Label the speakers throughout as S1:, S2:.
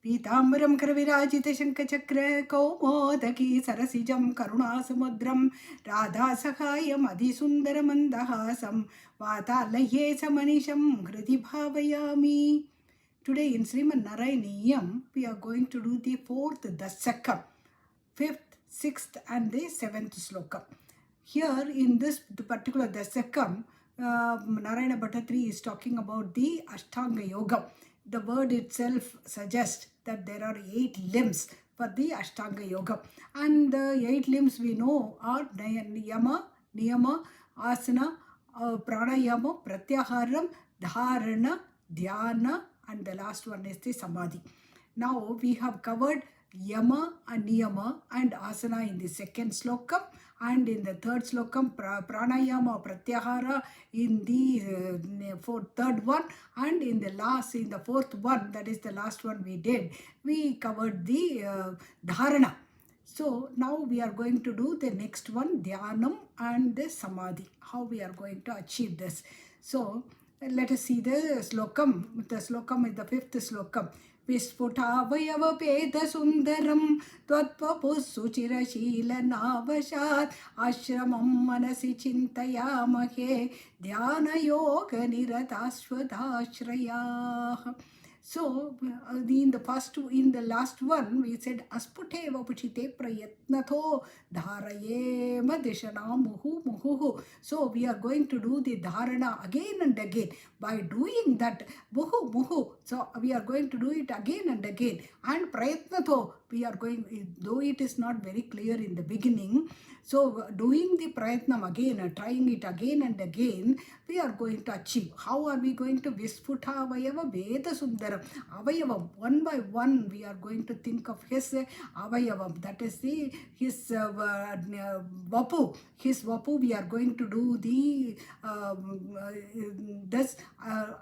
S1: पीताम्बरं करविराजितशङ्खचक्र कौमोदकी सरसिजं करुणासमुद्रं राधासहायम् अधिसुन्दरमन्दहासं वातालये समनिशं हृदि भावयामि. Today in Srimad Narayaneeyam, we are going to do the fourth Dasakam, fifth, sixth and the seventh Slokam. Here in this particular Dasakam, Narayana Bhattatri is talking about the Ashtanga Yoga. The word itself suggests that there are 8 limbs for the Ashtanga Yoga. And the 8 limbs we know are Yama, Niyama, Asana, Pranayama, Pratyaharam, Dharana, Dhyana, and the last one is the Samadhi. Now we have covered Yama and Niyama and Asana in the second Slokam, and in the third Slokam Pranayama Pratyahara in the third one, and in the fourth one, that is the last one we did, we covered the Dharana. So now we are going to do the next one, Dhyanam and the Samadhi, how we are going to achieve this. So let us see the Slokam. The Slokam is the fifth Slokam. विस्फुटावयवपेद सुन्दरं त्वत्पपुःसुचिरशीलनावशात् आश्रमं मनसि चिन्तयामहे ध्यानयोगनिरताश्वताश्रयाः. So, in the last one, we said asputeva puchite prayatnatho dharayema dishana muhu muhu. So, we are going to do the dharana again and again. By doing that, muhu muhu. So, we are going to do it again and again. And prayatnatho, we are going, though it is not very clear in the beginning, so doing the prayatnam again, trying it again and again, we are going to achieve. How are we going to Visputa Avayava Veda Sundaram? Avayavam, one by one, we are going to think of his Avayavam, that is his Vapu. His Vapu, we are going to do the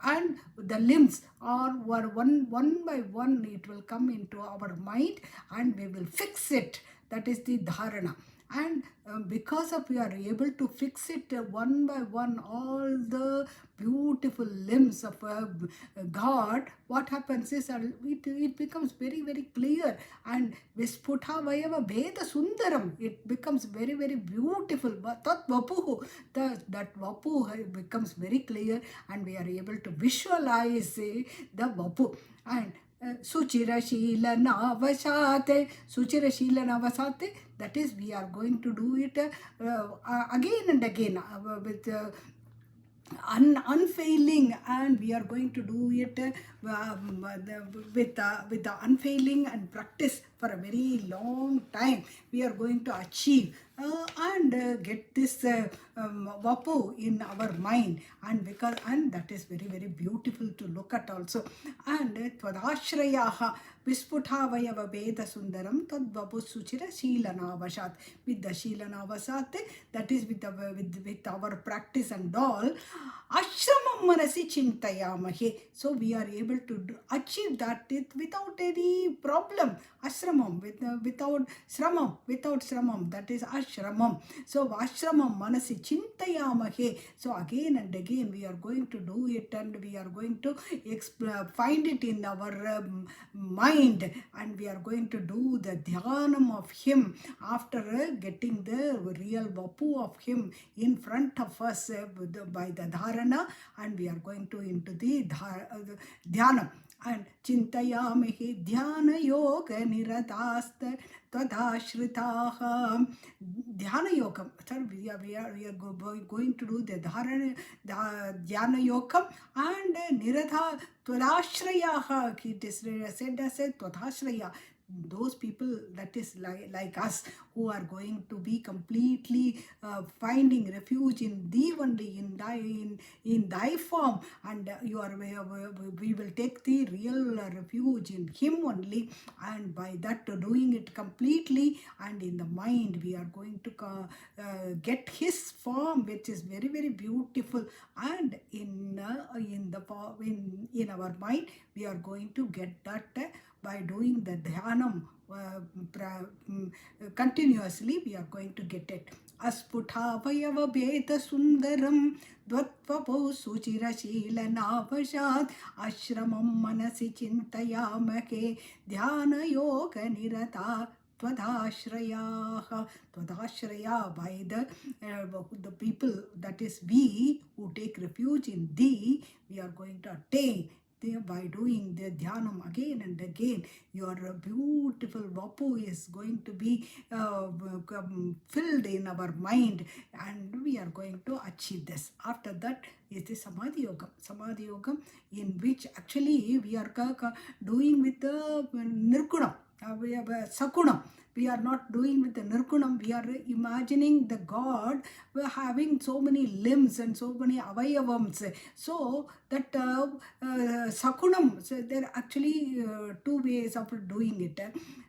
S1: and the limbs are one by one, it will come into our mind and we will fix it. That is the dharana. And because of we are able to fix it one by one, all the beautiful limbs of God, what happens is it becomes very, very clear. And Visputha Vayava Veda Sundaram, it becomes very, very beautiful. Tat Vapuhu, that Vapu becomes very clear, and we are able to visualize the Vapu. And Suchirashila Navasate, that is, we are going to do it again and again with unfailing, and we are going to do it with the unfailing and practice for a very long time. We are going to achieve and get this vapu in our mind, and that is very, very beautiful to look at also. And tvadashrayaha visputhavayava veda sundaram tad vapu suchira sheelanavashat, with the sheelanavasat, that is with our practice and all, ashramam manasi chintayamahe. So we are able to achieve that without any problem. Ashramam, without shramam, that is ashramam. So ashramam manasi chintayamahe. So again and again we are going to do it, and we are going to find it in our mind, and we are going to do the dhyanam of him after getting the real vapu of him in front of us by the dharana, and we are going to into the dhyanam. And chintayamihi dhyana yoga niratasta tadashritaha. Dhyana yogam. Sir, we are going to do the dhyana yogam and niratha tadashrayaha. It is said as a tadashraya. Those people that is like us, who are going to be completely finding refuge in thee only, in thy form, and we will take the real refuge in him only, and by that doing it completely, and in the mind we are going to get his form, which is very, very beautiful, and in our mind we are going to get that by doing the dhyana dhyanam continuously, we are going to get it. Asputha vayava beta sundaram dvatvapau suchira shila navashat ashramam manasi chintayamake dhyana yoga nirata Twadashraya, by the people, that is we who take refuge in thee, we are going to attain by doing the dhyanam again and again. Your beautiful vapu is going to be filled in our mind, and we are going to achieve this. After that is the Samadhi Yogam. Samadhi Yogam, in which actually we are doing with the Nirgunam. We have a Sakunam. We are not doing with the Nirgunam. We are imagining the God having so many limbs and so many avayavams. So that Sakunam, so there are actually two ways of doing it.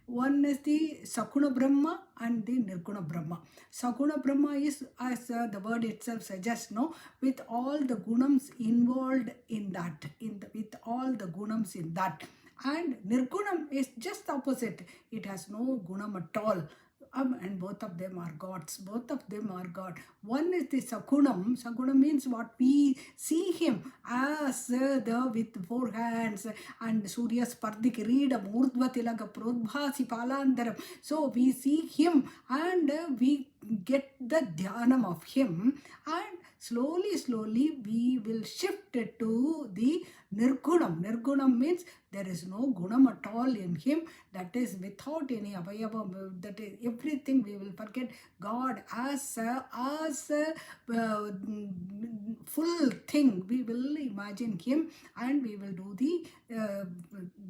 S1: One is the Sakuna Brahma and the Nirguna Brahma. Sakuna Brahma is, as the word itself suggests, no, with all the gunams involved in that, with all the gunams in that. And Nirgunam is just opposite. It has no gunam at all. And both of them are gods. Both of them are God. One is the Sakunam. Sakunam means what we see him as with 4 hands and Surya Spardik Rida Murdva Tilaga Prodbhasi Palandaram. So we see him and we get the dhyanam of him, and slowly we will shift it to the Nirgunam. Nirgunam means there is no gunam at all in him, that is without any avayava, that is everything we will forget God as full thing. We will imagine him and we will do the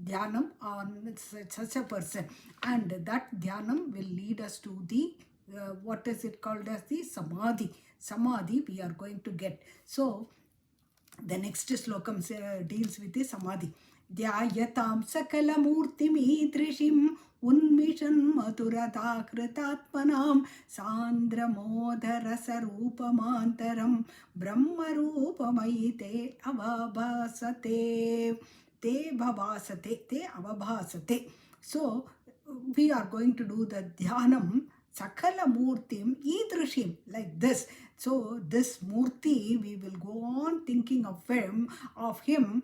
S1: dhyanam on such a person, and that dhyanam will lead us to the what is it called as the Samadhi. Samadhi we are going to get. So the next slokam deals with the Samadhi. Dhyayatam sakala murti midrishim unmishan maturata kritatmanam sandra modhara sarupamantaram brahma rupamaite avabhasate te bhavasate te avabhasate. So we are going to do the dhyanam Sakala Murtim Idrishim, like this. So this Murti, we will go on thinking of him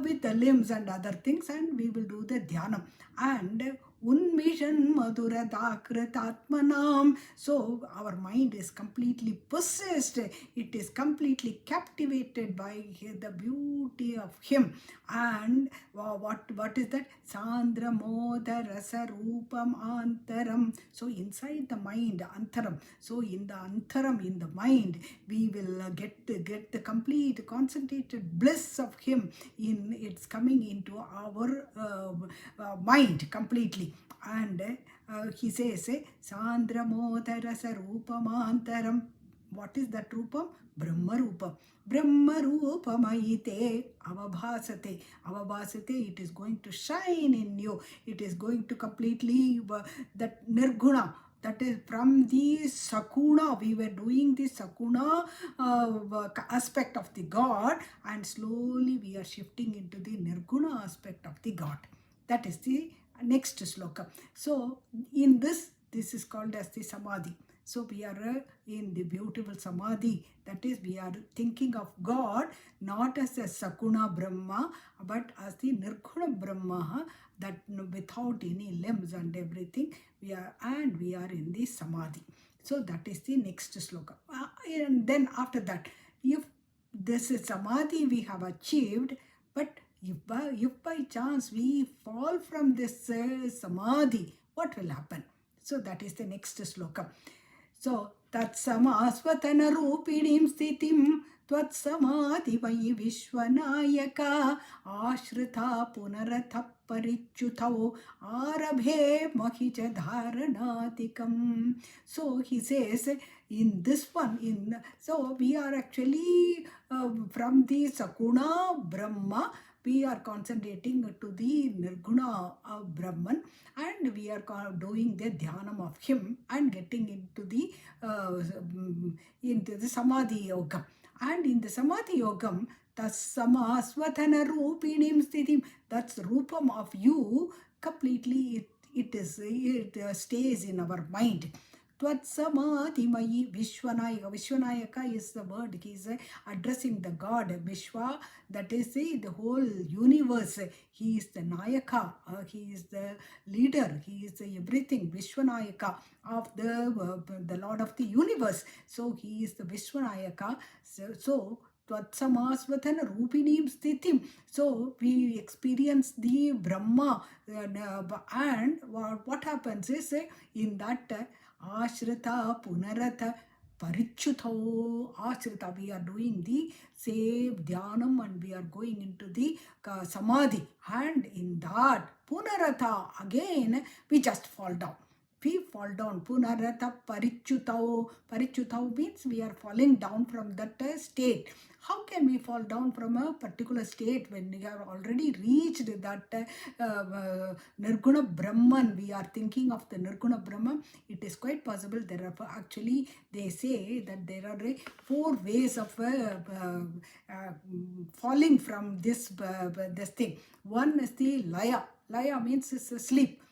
S1: with the limbs and other things, and we will do the dhyanam. And Unmishan Madhura Dakritatmanam. So our mind is completely possessed. It is completely captivated by the beauty of him. And what is that? Sandra Moda Rasa Rupam Antaram. So inside the mind, Antaram. So in the Antaram, in the mind, we will get the complete concentrated bliss of him. It's coming into our mind completely. And he says, Sandra Modarasa Rupamantaram. What is that Rupam? Brahma Rupam. Brahma Rupamaite Avabhasate. Avabhasate, it is going to shine in you. It is going to completely, that Nirguna, that is from the Sakuna. We were doing the Sakuna aspect of the God, and slowly we are shifting into the Nirguna aspect of the God. That is the next sloka. So in this is called as the Samadhi. So we are in the beautiful Samadhi. That is, we are thinking of God not as a Sakuna Brahma, but as the Nirguna Brahma, that without any limbs and everything, we are in the Samadhi. So that is the next sloka. And then after that, if this is Samadhi we have achieved, but if by chance we fall from this Samadhi, what will happen? So that is the next sloka. So Tatsamasvatana rupinim sthitim Tvatsamadhi vayi vishwanayaka ashrita punaratha parichutau arabhe mahicha dharanatikam. So he says in this one, so we are actually from the Sakuna Brahma, we are concentrating to the Nirguna Brahman, and we are doing the dhyanam of him and getting into the Samadhi Yogam. And in the Samadhi Yogam, Tassamasvathana Rupinim Sthitim, that's Rupam of you completely. it stays in our mind. Tvatsamadhimayi Vishwanayaka. Vishwanayaka is the word. He is addressing the God Vishwa, that is the whole universe. He is the Nayaka. He is the leader. He is the everything. Vishwanayaka of the Lord of the universe. So he is the Vishwanayaka. So Tvatsamasvatana Rupinim Stitim. So we experience the Brahma, and what happens is in that Ashrita Punarata Parichyutho Ashrita, we are doing the same Dhyanam and we are going into the Samadhi, and in that Punarata again we just fall down. We fall down. Punarata Parichyutau. Parichyutau means we are falling down from that state. How can we fall down from a particular state when we have already reached that Nirguna Brahman? We are thinking of the Nirguna Brahman. It is quite possible. There are actually, they say that there are 4 ways of falling from this thing. One is the Laya. Laya means sleep.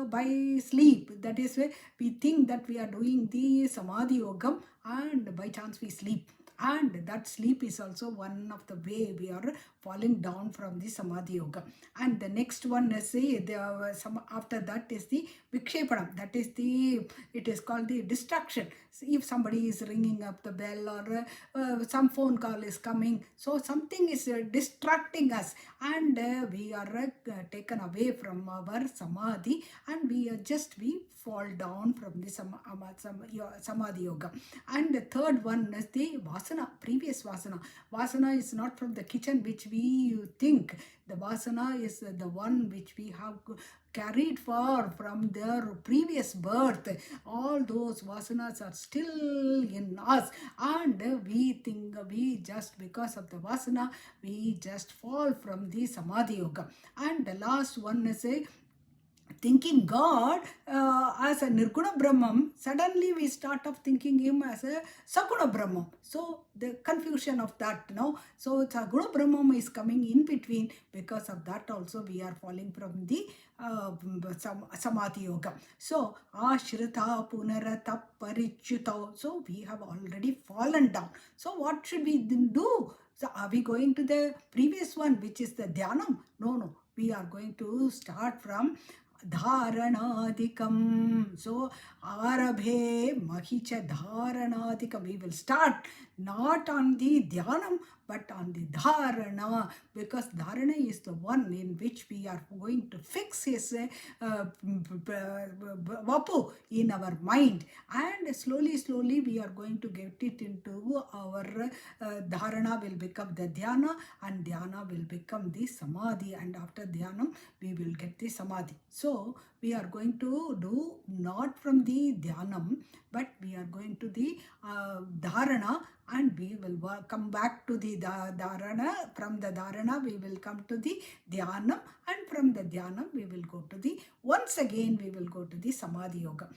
S1: By sleep, that is where we think that we are doing the Samadhi Yogam, and by chance we sleep, and that sleep is also one of the way we are falling down from the Samadhi Yoga. And the next one is after that is the Vikshepanam, that is it is called the distraction. So if somebody is ringing up the bell, or some phone call is coming, so something is distracting us, and we are taken away from our Samadhi, and we fall down from the Samadhi Yoga. And the third one is the Vasana, previous Vasana. Vasana is not from the kitchen which we think. The Vasana is the one which we have carried far from their previous birth. All those Vasanas are still in us, and we think we just, because of the Vasana, we just fall from the Samadhi Yoga. And the last one is thinking God as a Nirguna Brahman. Suddenly we start off thinking him as a Saguna Brahman. So the confusion of that, so Saguna Brahman is coming in between. Because of that also we are falling from the Samadhi Yoga. So Ashrita Punarata Parichyuta. So we have already fallen down. So what should we then do? So are we going to the previous one, which is the Dhyanam? No. We are going to start from Dharanadikam. So Arabhe Mahicha Dharanadikam. We will start not on the Dhyanam but on the Dharana, because Dharana is the one in which we are going to fix his Vapu in our mind, and slowly we are going to get it into our Dharana will become the Dhyana, and Dhyana will become the Samadhi, and after Dhyanam we will get the Samadhi. So we are going to do not from the Dhyanam, but we are going to the Dharana, and we will come back to the Dharana. From the Dharana we will come to the Dhyanam, and from the Dhyanam we will go to the, once again we will go to the Samadhi Yoga.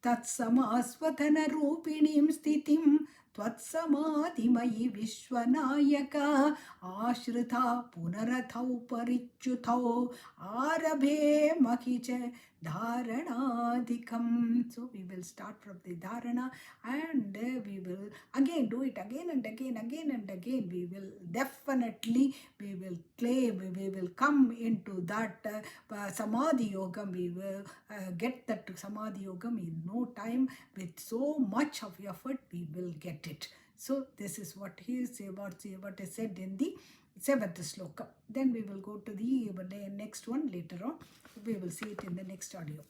S1: Tatsamasvatana Rupinim Stitim Tvatsamadhimayi Vishwanayaka Ashrita Punarathau Parichyuthau Arabhe Makicha Dharanadikam. So we will start from the Dharana, and we will again do it again and again. We will definitely, we will claim, we will come into that Samadhi Yoga. We will get that Samadhi Yoga in no time. With so much of effort we will get it. So this is what he is what is said in the 7th Slokam. Then we will go to the next one later on. We will see it in the next audio.